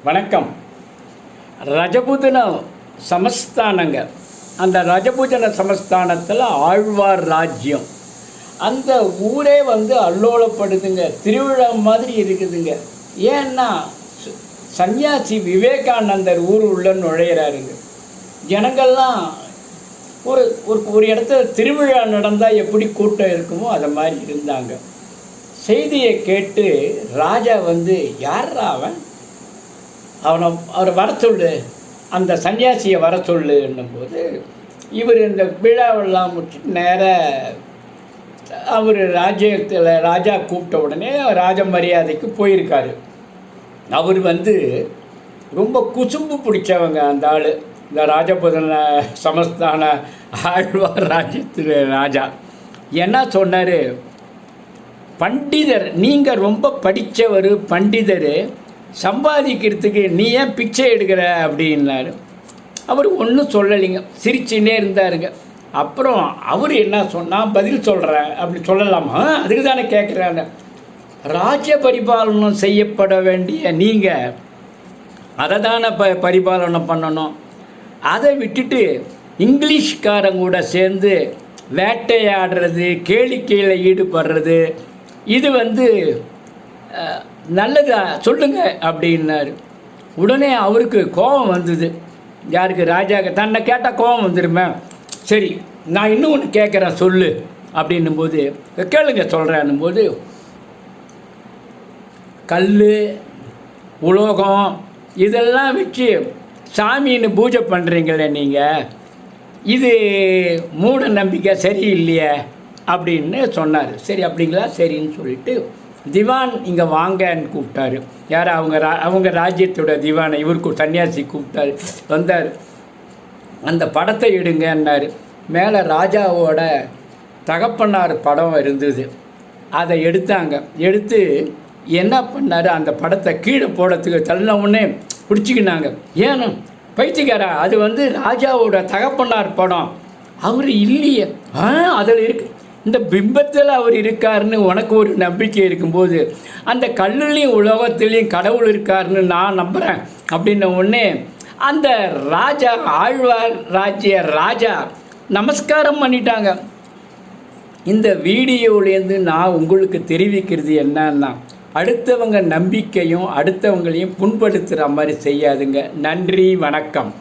வணக்கம். ரஜபுதன சமஸ்தானங்க. அந்த ரஜபுதன சமஸ்தானத்தில் ஆழ்வார் ராஜ்யம். அந்த ஊரே அல்லோலப்படுதுங்க. திருவிழா மாதிரி இருக்குதுங்க. ஏன்னா சன்னியாசி விவேகானந்தர் ஊர் உள்ள நுழையிறாருங்க. ஜனங்கள்லாம் ஒரு ஒரு இடத்துல திருவிழா நடந்தால் எப்படி கூட்டம் இருக்குமோ அதை மாதிரி இருந்தாங்க. செய்தியை கேட்டு ராஜா யாரா அவரை வர சொல்லு, அந்த சன்னியாசியை வர சொல்லுன்னும் போது இவர் இந்த விழாவெல்லாம் முடிச்சுட்டு நேராக அவர் ராஜ்யத்தில் ராஜா கூப்பிட்ட உடனே ராஜ மரியாதைக்கு போயிருக்காரு. அவர் ரொம்ப குசும்பு பிடிச்சவங்க அந்த ஆள். இந்த ராஜபுதன சமஸ்தான ஆழ்வார் ராஜ்யத்தில் ராஜா என்ன சொன்னார், பண்டிதர் நீங்கள் ரொம்ப படித்தவர், பண்டிதர், சம்பாதிக்கிறதுக்கு நீ ஏன் பிச்சை எடுக்கிற அப்படின்னாரு. அவர் ஒன்றும் சொல்லலைங்க, சிரிச்சுன்னே இருந்தாருங்க. அப்புறம் அவர் என்ன சொன்னால் பதில் சொல்கிறேன் அப்படி சொல்லலாமா, அதுக்கு தானே கேட்குறாங்க. ராஜ்ய பரிபாலனம் செய்யப்பட வேண்டிய நீங்கள் அதை தானே பரிபாலனம் பண்ணணும். அதை விட்டுட்டு இங்கிலீஷ்காரங்க கூட சேர்ந்து வேட்டையாடுறது, கேளிக்கையில் ஈடுபடுறது, இது நல்லதா சொல்லுங்க அப்படின்னாரு. உடனே அவருக்கு கோபம் வந்தது. யாருக்கு? ராஜாவுக்கு. தன்னை கேட்டால் கோபம் வந்துடுமே. சரி, நான் இன்னும் ஒன்று கேட்குறேன் சொல்லு அப்படின்னும் போது, கேளுங்க சொல்கிறேன்னும் போது, கல், உலோகம் இதெல்லாம் வச்சு சாமின்னு பூஜை பண்ணுறீங்களே நீங்கள், இது மூட நம்பிக்கை சரியில்லையே அப்படின்னு சொன்னார். சரி அப்படிங்களா, சரின்னு சொல்லிட்டு திவான் இங்கே வாங்கன்னு கூப்பிட்டாரு. யார்? அவங்க ராஜ்யத்தோட திவானை இவருக்கு சன்னியாசி கூப்பிட்டாரு. வந்தார். அந்த படத்தை எடுங்கன்னாரு. மேலே ராஜாவோட தகப்பனார் படம் இருந்தது. அதை எடுத்தாங்க. எடுத்து என்ன பண்ணார், அந்த படத்தை கீழே போடுறதுக்கு தள்ளின உடனே பிடிச்சிக்கினாங்க. ஏன்னா பைத்தியக்காரா, அது ராஜாவோட தகப்பனார் படம், அவர் இல்லையே. அதில் இருக்கு, இந்த பிம்பத்தில் அவர் இருக்காருன்னு உனக்கு ஒரு நம்பிக்கை இருக்கும்போது அந்த கல்லுலேயும் உலோகத்துலேயும் கடவுள் இருக்காருன்னு நான் நம்புகிறேன் அப்படின்ன உடனே அந்த ராஜா, ஆழ்வார் ராஜ்ய ராஜா நமஸ்காரம் பண்ணிட்டாங்க. இந்த வீடியோலேருந்து நான் உங்களுக்கு தெரிவிக்கிறது என்னன்னா, அடுத்தவங்க நம்பிக்கையும் அடுத்தவங்களையும் புண்படுத்துகிற மாதிரி செய்யாதுங்க. நன்றி, வணக்கம்.